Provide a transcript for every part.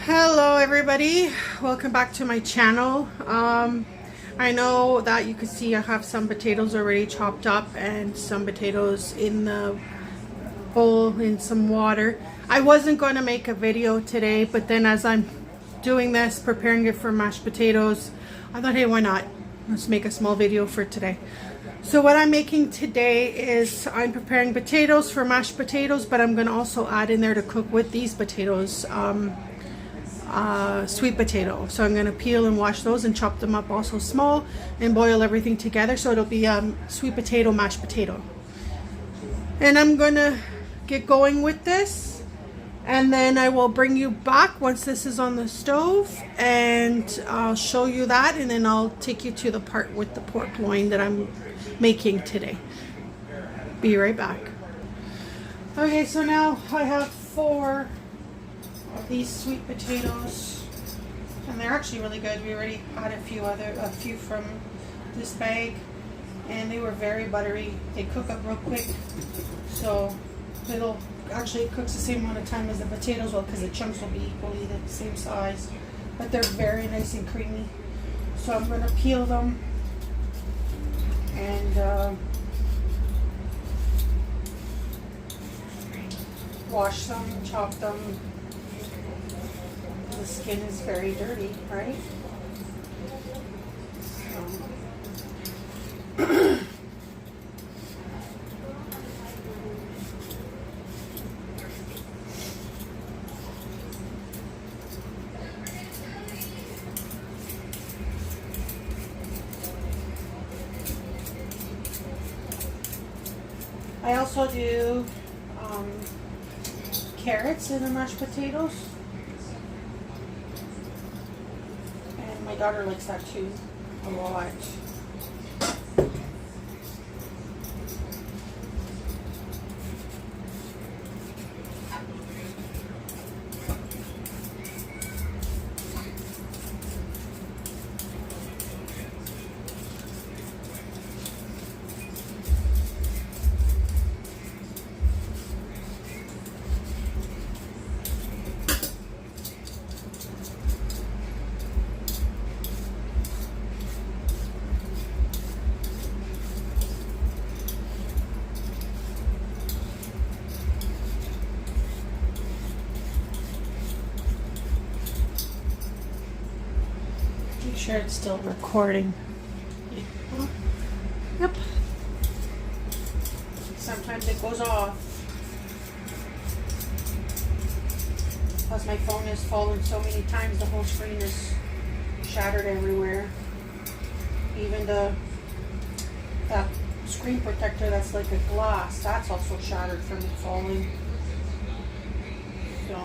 Hello everybody, welcome back to my channel. I know that you can see I have some potatoes already chopped up and some potatoes in the bowl in some water. I wasn't going to make a video today, but then as I'm doing this, preparing it for mashed potatoes, I thought, hey, why not? Let's make a small video for today. So what I'm making today is I'm preparing potatoes for mashed potatoes, but I'm going to also add in there to cook with these potatoes sweet potato. So I'm going to peel and wash those and chop them up also small and boil everything together, so it'll be sweet potato mashed potato. And I'm going to get going with this, and then I will bring you back once this is on the stove and I'll show you that, and then I'll take you to the part with the pork loin that I'm making today. Be right back. Okay, so now I have 4 of these sweet potatoes, and they're actually really good. We already had a few from this bag, and they were very buttery. They cook up real quick, so it'll actually cooks the same amount of time as the potatoes will, because the chunks will be equally the same size, but they're very nice and creamy. So I'm going to peel them and wash them, chop them. The skin is very dirty, right? I also do carrots in the mashed potatoes. My daughter likes that too a lot. Make sure it's still recording. Yep. Sometimes it goes off. Plus my phone has fallen so many times, the whole screen is shattered everywhere. Even that screen protector that's like a glass, that's also shattered from it falling. So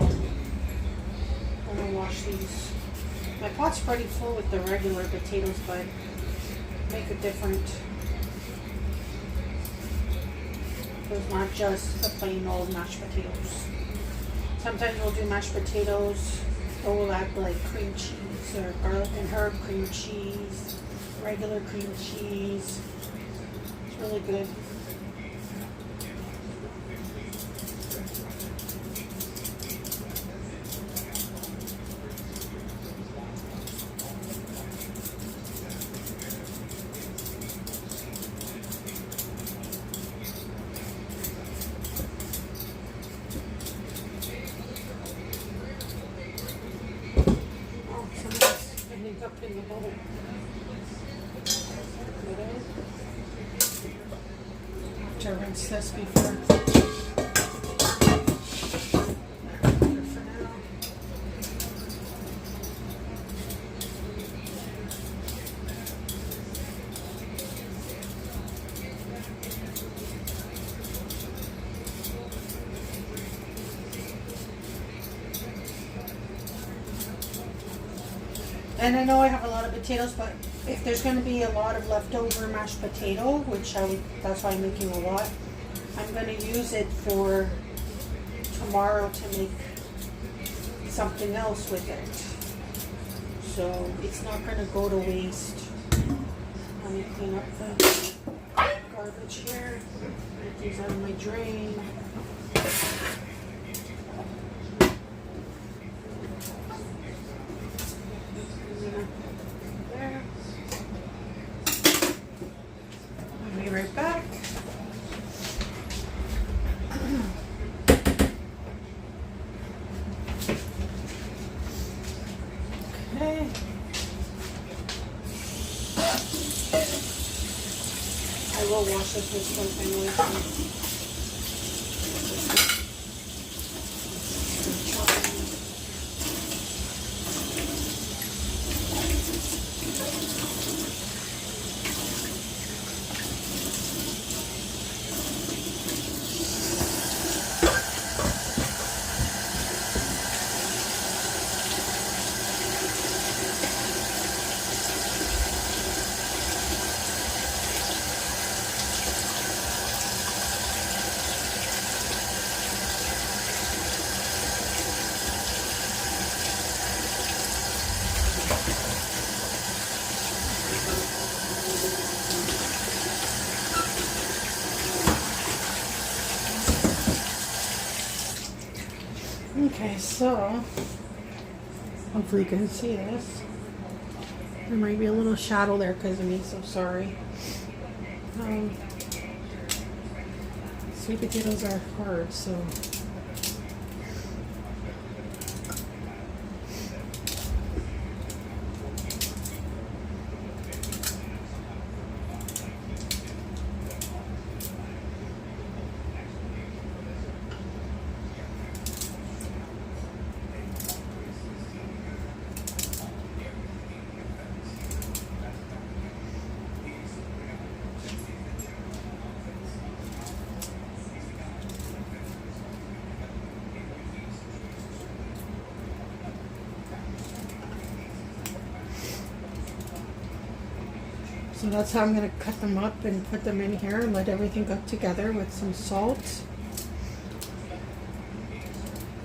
I'm gonna wash these. My pot's pretty full with the regular potatoes, but make it different. It's not just the plain old mashed potatoes. Sometimes we'll do mashed potatoes, or we'll add like cream cheese or garlic and herb cream cheese, regular cream cheese. It's really good. Up in the bowl. Have to rinse this before. And I know I have a lot of potatoes, but if there's going to be a lot of leftover mashed potato, that's why I'm making a lot, I'm going to use it for tomorrow to make something else with it. So it's not going to go to waste. Let me clean up the garbage here. Get these out of my drain. Okay. I will wash this with something later. Okay, so hopefully you can see this. There might be a little shadow there because of me, so sorry. Sweet potatoes are hard, so that's how I'm going to cut them up and put them in here and let everything go together with some salt.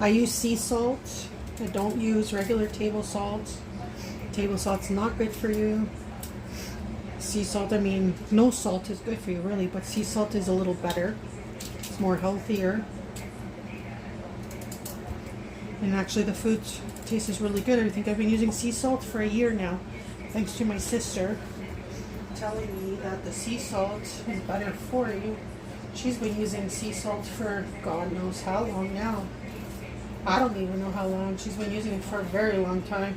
I use sea salt. I don't use regular table salt. Table salt's not good for you. Sea salt, I mean, no salt is good for you really, but sea salt is a little better. It's more healthier. And actually the food tastes really good. I think I've been using sea salt for a year now, thanks to my sister telling me that the sea salt is better for you. She's been using sea salt for God knows how long now. I don't even know how long. She's been using it for a very long time.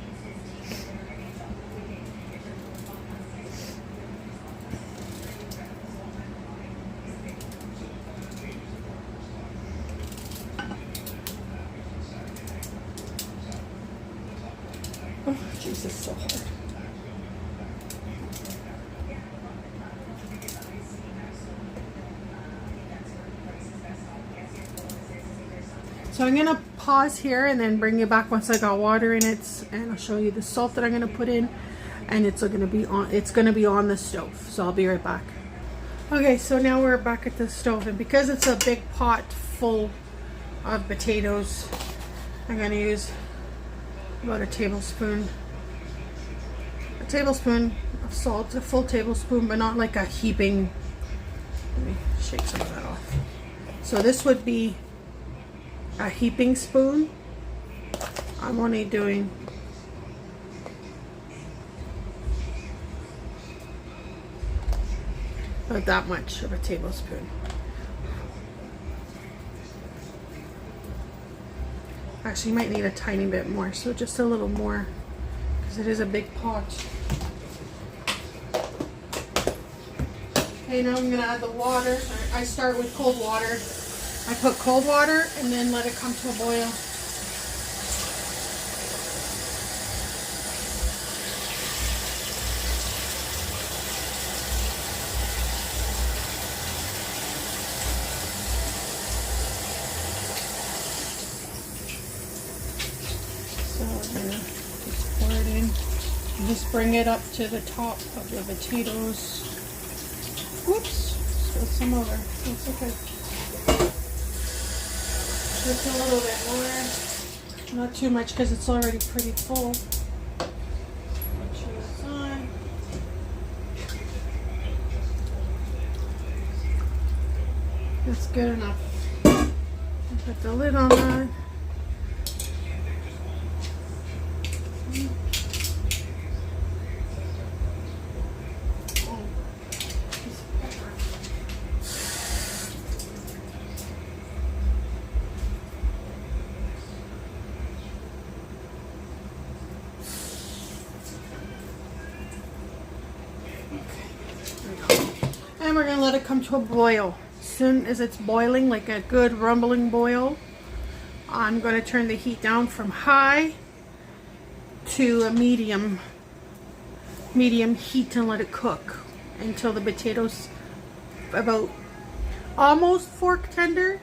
Oh, Jesus, so hard. So I'm going to pause here and then bring you back once I got water in it, and I'll show you the salt that I'm going to put in, and it's going to be on the stove. So I'll be right back. Okay, so now we're back at the stove, and because it's a big pot full of potatoes, I'm going to use about a tablespoon of salt, a full tablespoon, but not like a heaping. Let me shake some of that off. So this would be a heaping spoon. I'm only doing about that much of a tablespoon. Actually, you might need a tiny bit more, so just a little more, because it is a big pot. Okay, now I'm going to add the water. I start with cold water. I put cold water and then let it come to a boil. So we're going to just pour it in. And just bring it up to the top of the potatoes. Whoops, spilled some over. That's okay. Just a little bit more, not too much because it's already pretty full. Make sure it's on. That's good enough. Put the lid on that. let it come to a boil. As soon as it's boiling, like a good rumbling boil, I'm going to turn the heat down from high to a medium heat and let it cook until the potatoes about almost fork tender.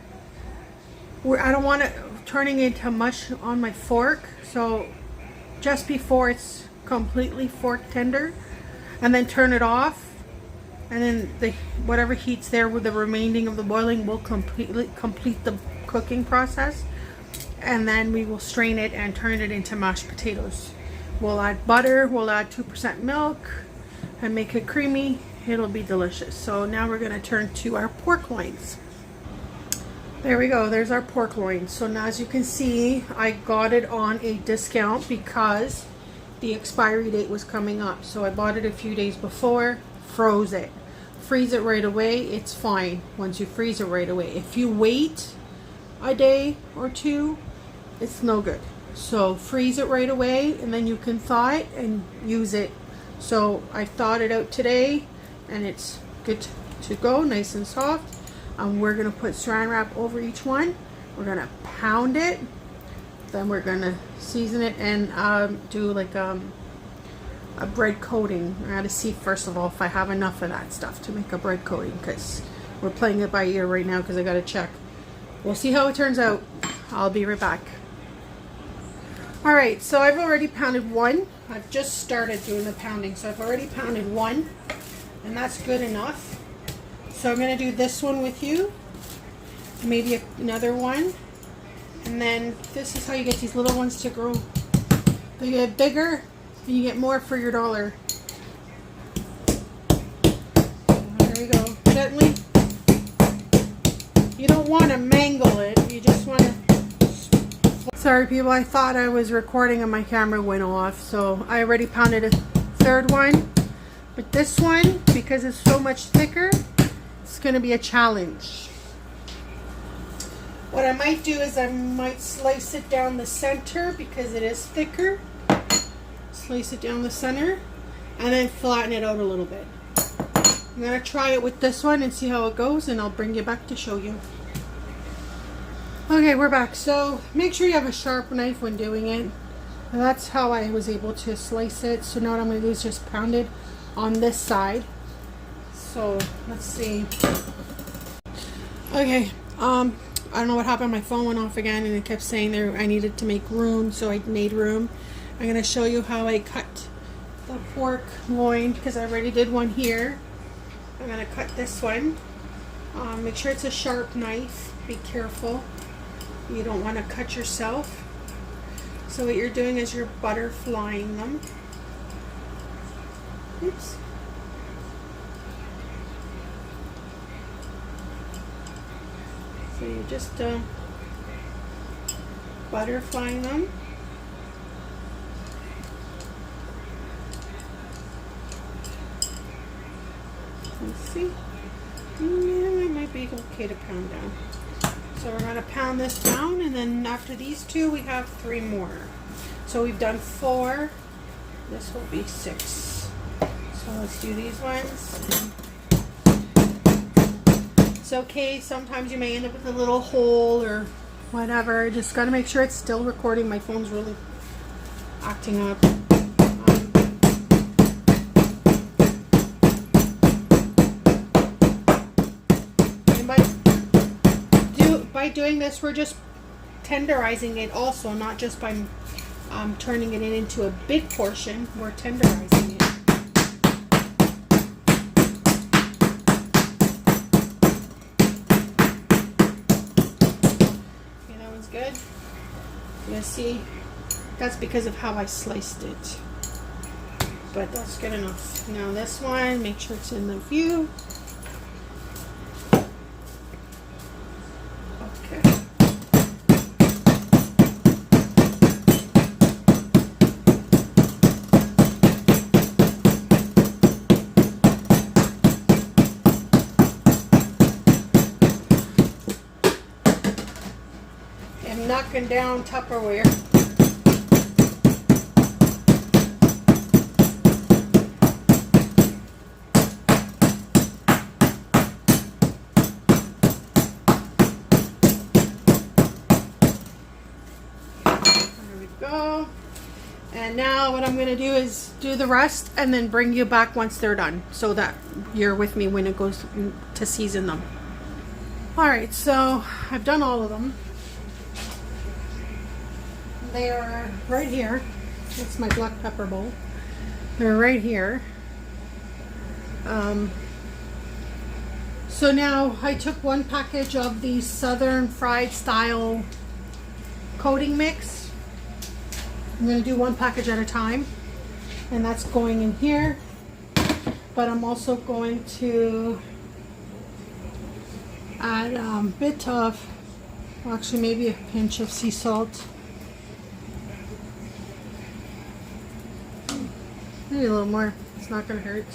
I don't want it turning into mush on my fork, so just before it's completely fork tender, and then turn it off, and then whatever heat's there with the remaining of the boiling will complete the cooking process, and then we will strain it and turn it into mashed potatoes. We'll add butter, we'll add 2% milk and make it creamy. It'll be delicious. So now we're going to turn to our pork loins. There we go, there's our pork loins. So now, as you can see, I got it on a discount because the expiry date was coming up. So I bought it a few days before, froze it. Freeze it right away, it's fine once you freeze it right away. If you wait a day or two, it's no good. So freeze it right away and then you can thaw it and use it. So I thawed it out today and it's good to go, nice and soft. We're going to put saran wrap over each one. We're going to pound it. Then we're going to season it and do like a bread coating. I got to see first of all if I have enough of that stuff to make a bread coating, because we're playing it by ear right now because I got to check. We'll see how it turns out. I'll be right back. Alright, so I've already pounded one. I've just started doing the pounding, so I've already pounded one, and that's good enough. So I'm going to do this one with you, maybe another one, and then this is how you get these little ones to grow. They get bigger and you get more for your dollar. There we go. Gently. You don't want to mangle it, you just want to... Sorry people, I thought I was recording and my camera went off, so I already pounded a third one. But this one, because it's so much thicker, it's going to be a challenge. What I might do is I might slice it down the center because it is thicker. Slice it down the center and then flatten it out a little bit. I'm going to try it with this one and see how it goes, and I'll bring you back to show you. Okay, we're back. So make sure you have a sharp knife when doing it. And that's how I was able to slice it. So now what I'm going to do is just pound it on this side. So let's see. Okay, I don't know what happened. My phone went off again and it kept saying there I needed to make room, so I made room. I'm going to show you how I cut the pork loin because I already did one here. I'm going to cut this one. Make sure it's a sharp knife. Be careful. You don't want to cut yourself. So what you're doing is you're butterflying them. Oops. So you're just butterflying them. Let's see. Yeah, it might be okay to pound down. So we're going to pound this down, and then after these two we have 3 more. So we've done 4. This will be 6. So let's do these ones. It's okay, sometimes you may end up with a little hole or whatever. Just got to make sure it's still recording. My phone's really acting up. By doing this, we're just tenderizing it also, not just by turning it into a big portion. We're tenderizing it. Okay, that one's good. You're gonna see that's because of how I sliced it, but that's good enough. Now this one, make sure it's in the view. Knocking down Tupperware. And now what I'm going to do is do the rest and then bring you back once they're done, so that you're with me when it goes to season them. Alright, so I've done all of them. They are right here. That's my black pepper bowl. They're right here. So now I took one package of the Southern Fried Style coating mix. I'm going to do one package at a time, and that's going in here. But I'm also going to add a bit of, well, actually maybe a pinch of sea salt. Maybe a little more. It's not going to hurt.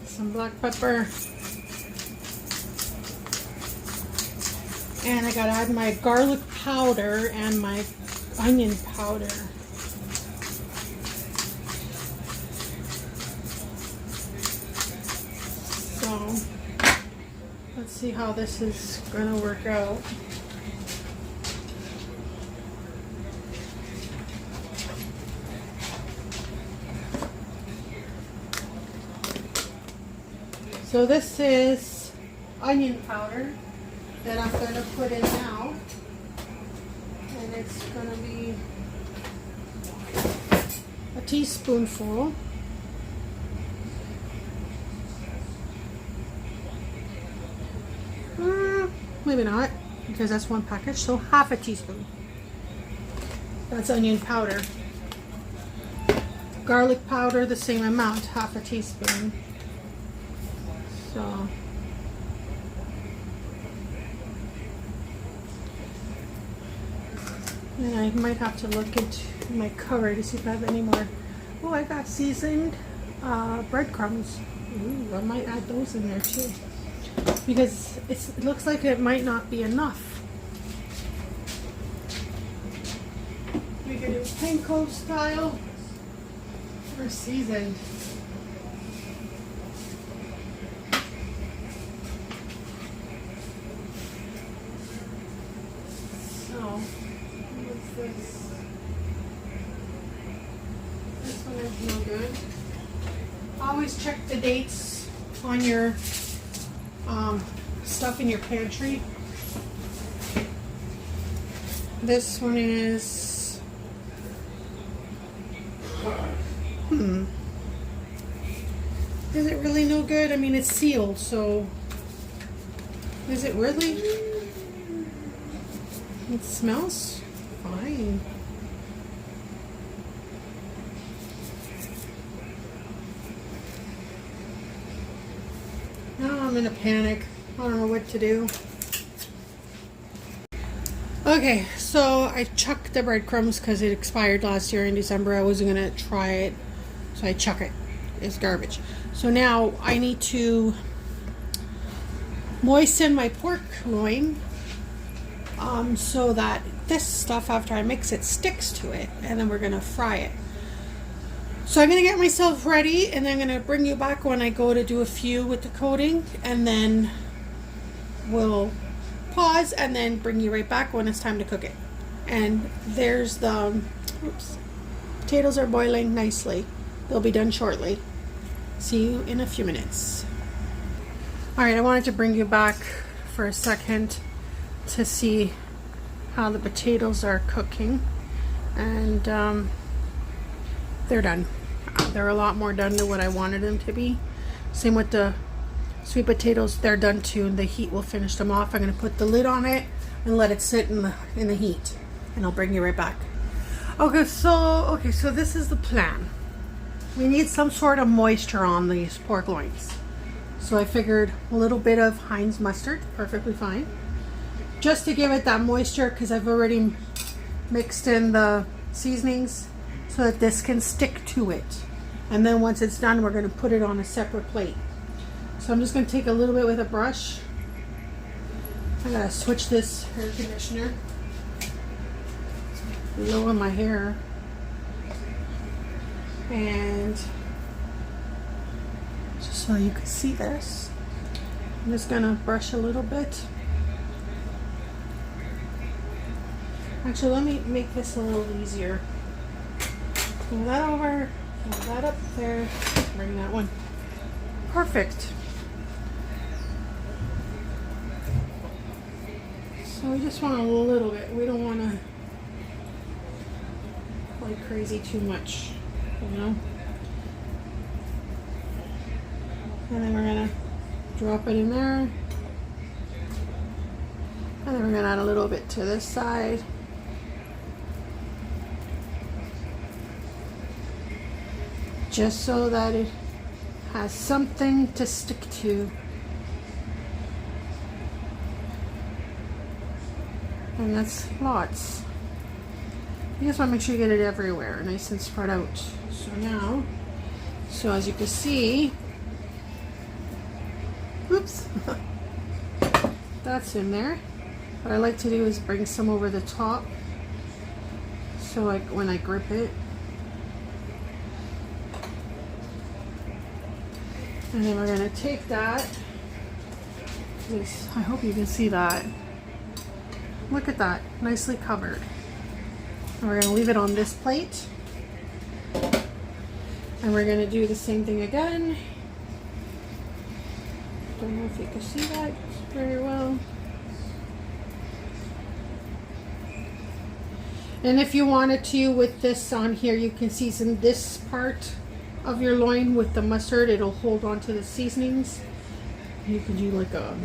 Some black pepper. And I gotta add my garlic powder and my onion powder. So let's see how this is gonna work out. So this is onion powder that I'm going to put in now, and it's going to be a teaspoonful. Maybe not, because that's one package, so half a teaspoon. That's onion powder. Garlic powder, the same amount, half a teaspoon. So and I might have to look into my cover to see if I have any more. Oh, I got seasoned breadcrumbs. Ooh, I might add those in there too, because it looks like it might not be enough. We could do panko style or seasoned. This one is no good. Always check the dates on your stuff in your pantry. This one is is it really no good? I mean, it's sealed, so is it really? It smells fine. Now I'm in a panic. I don't know what to do. Okay, so I chucked the breadcrumbs because it expired last year in December. I wasn't going to try it, so I chuck it. It's garbage. So now I need to moisten my pork loin so that this stuff, after I mix it, sticks to it, and then we're going to fry it. So I'm going to get myself ready, and then I'm going to bring you back when I go to do a few with the coating, and then we'll pause and then bring you right back when it's time to cook it. And there's the potatoes are boiling nicely. They'll be done shortly. See you in a few minutes. Alright, I wanted to bring you back for a second to see how the potatoes are cooking, and they're done. They're a lot more done than what I wanted them to be. Same with the sweet potatoes, they're done too, and the heat will finish them off. I'm going to put the lid on it and let it sit in the heat, and I'll bring you right back. Okay, so this is the plan. We need some sort of moisture on these pork loins. So I figured a little bit of Heinz mustard, perfectly fine. Just to give it that moisture, because I've already mixed in the seasonings so that this can stick to it. And then once it's done, we're going to put it on a separate plate. So I'm just going to take a little bit with a brush. I gotta switch this hair conditioner. It's low in my hair. And just so you can see this, I'm just gonna brush a little bit. Actually, let me make this a little easier. Move that over, move that up there, bring that one. Perfect. So we just want a little bit. We don't want to like crazy too much, you know? And then we're gonna drop it in there. And then we're gonna add a little bit to this side. Just so that it has something to stick to. And that's lots. You just want to make sure you get it everywhere, nice and spread out. So now, so as you can see, oops, that's in there. What I like to do is bring some over the top, so like when I grip it. And then we're going to take that, I hope you can see that. Look at that, nicely covered. And we're going to leave it on this plate. And we're going to do the same thing again. Don't know if you can see that very well. And if you wanted to, with this on here, you can season this part of your loin with the mustard. It'll hold on to the seasonings. You can do like a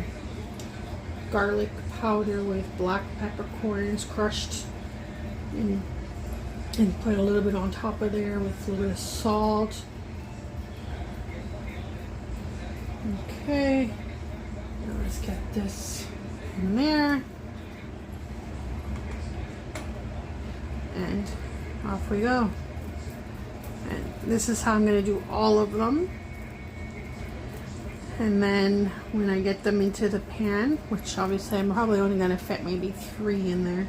garlic powder with black peppercorns crushed and put a little bit on top of there with a little bit of salt. Okay, now let's get this in there, and off we go. And this is how I'm going to do all of them. And then when I get them into the pan, which obviously I'm probably only going to fit maybe 3 in there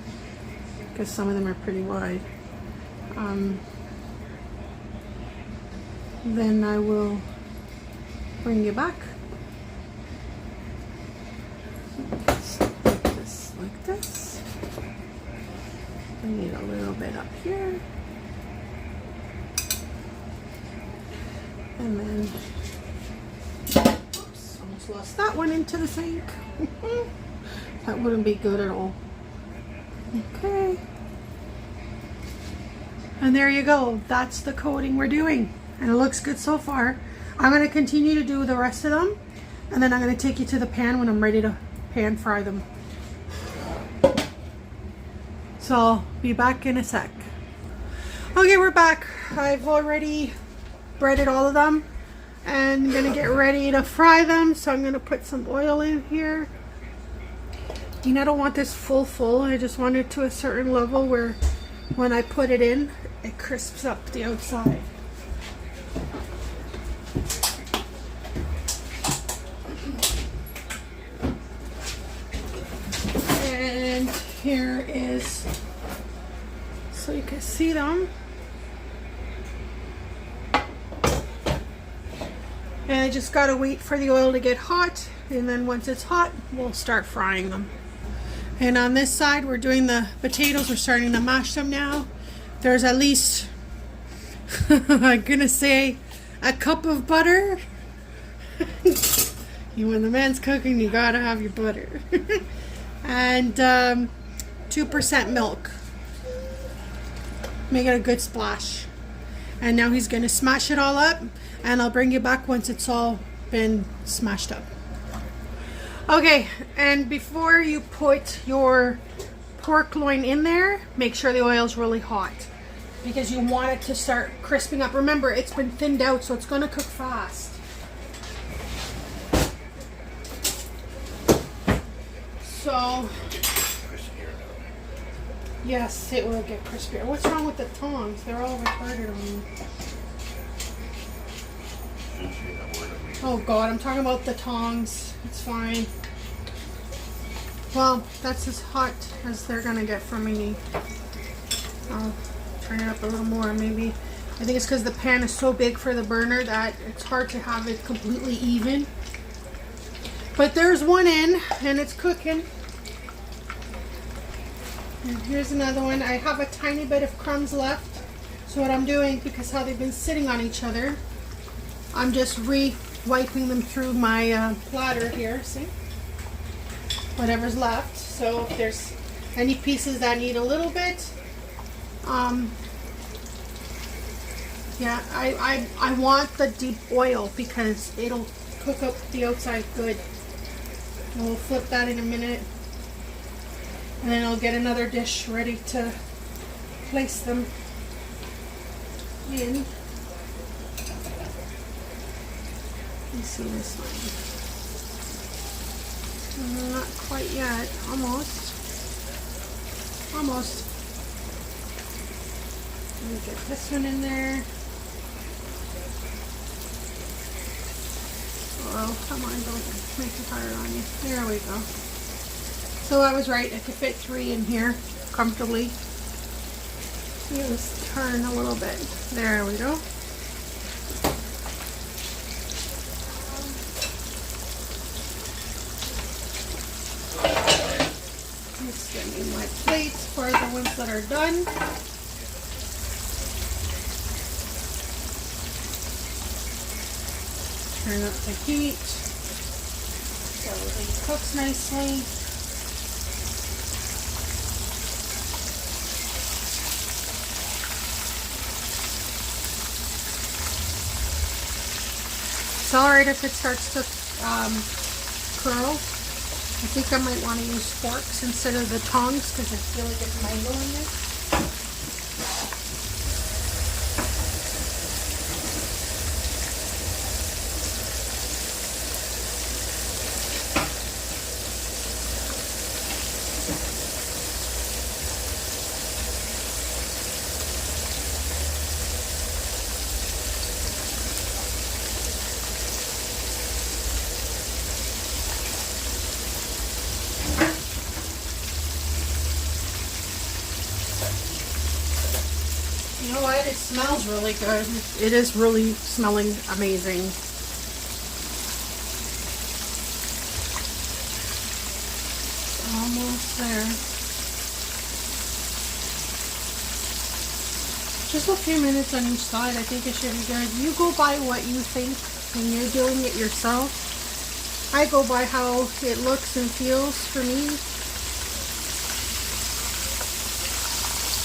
because some of them are pretty wide, then I will bring you back. Just like this. I need a little bit up here. And then, oops, almost lost that one into the sink. That wouldn't be good at all. Okay. And there you go. That's the coating we're doing. And it looks good so far. I'm going to continue to do the rest of them. And then I'm going to take you to the pan when I'm ready to pan fry them. So I'll be back in a sec. Okay, we're back. I've already breaded all of them and I'm gonna get ready to fry them. So I'm gonna put some oil in here. And I don't want this full. I just want it to a certain level where when I put it in, it crisps up the outside. And here is, so you can see them. And I just gotta wait for the oil to get hot, and then once it's hot, we'll start frying them. And on this side, we're doing the potatoes. We're starting to mash them now. There's at least, I'm gonna say, a cup of butter. When the man's cooking, you gotta have your butter. And 2% milk. Make it a good splash. And now he's gonna smash it all up. And I'll bring you back once it's all been smashed up. Okay, and before you put your pork loin in there, make sure the oil's really hot because you want it to start crisping up. Remember, it's been thinned out, so it's gonna cook fast. So, yes, it will get crispier. What's wrong with the tongs? They're all retarded on me. Oh God, I'm talking about the tongs. It's fine. Well, that's as hot as they're gonna get from me. I'll turn it up a little more, maybe. I think it's because the pan is so big for the burner that it's hard to have it completely even. But there's one in, and it's cooking. And here's another one. I have a tiny bit of crumbs left. So what I'm doing, because how they've been sitting on each other, I'm just wiping them through my platter here. See? Whatever's left. So if there's any pieces that need a little bit, yeah, I want the deep oil because it'll cook up the outside good. And we'll flip that in a minute. And then I'll get another dish ready to place them in. Let's see this one. Not quite yet. Almost. Almost. Let me get this one in there. Oh, come on, don't make it hard on you. There we go. So I was right, I could fit 3 in here comfortably. Let's turn a little bit. There we go. Just getting my plates for the ones that are done. Turn up the heat so it cooks nicely. It's alright if it starts to curl. I think I might want to use forks instead of the tongs because I feel like it's mangling it. You know what? It smells really good. It is really smelling amazing. Almost there. Just a few minutes on each side. I think it should be good. You go by what you think when you're doing it yourself. I go by how it looks and feels for me.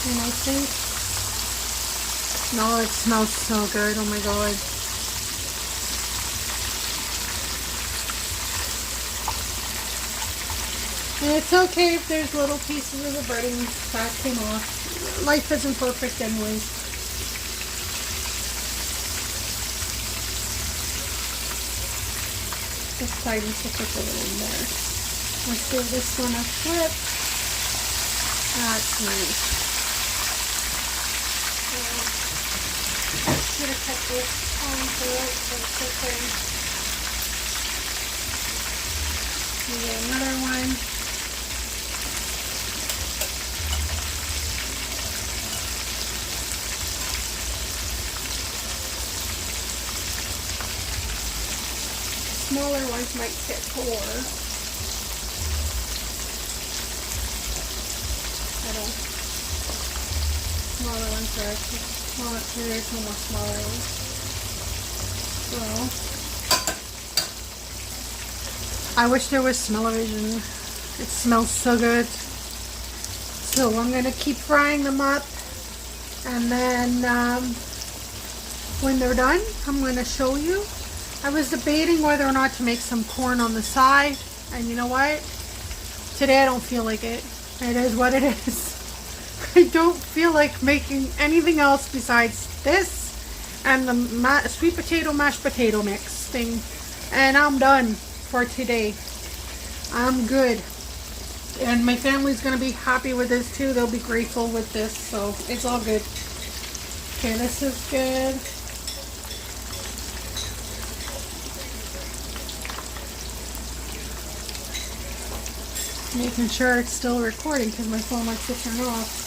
And I think, no, it smells so good. Oh my god. And it's okay if there's little pieces of the breading that came off. Life isn't perfect anyways. This side needs to cook a little in there. Let's give this one a flip. That's nice. I'm gonna cut this on for it so it's okay. We get another one. Smaller ones might fit 4. I don't. Smaller ones are smaller. There's no more smaller ones. So I wish there was smell-o-vision. It smells so good. So I'm gonna keep frying them up, and then when they're done, I'm gonna show you. I was debating whether or not to make some corn on the side, and you know what? Today I don't feel like it. It is what it is. I don't feel like making anything else besides this and the sweet potato mashed potato mix thing, and I'm done for today. I'm good, and my family's gonna be happy with this too. They'll be grateful with this, so it's all good. Okay, this is good. Making sure it's still recording because my phone likes to turn off.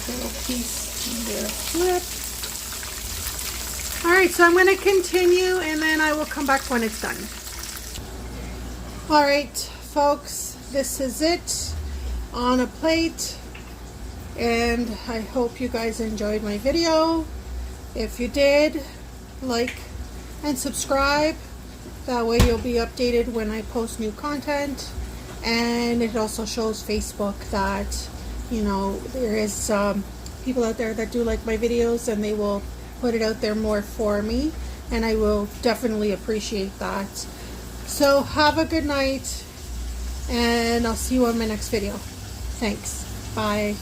Little piece there. Flip. Alright. right, so I'm going to continue and then I will come back when it's done. All right, folks, this is it on a plate. And I hope you guys enjoyed my video. If you did, like and subscribe. That way you'll be updated when I post new content. And it also shows Facebook that, you know, there is people out there that do like my videos, and they will put it out there more for me. And I will definitely appreciate that. So have a good night, and I'll see you on my next video. Thanks. Bye.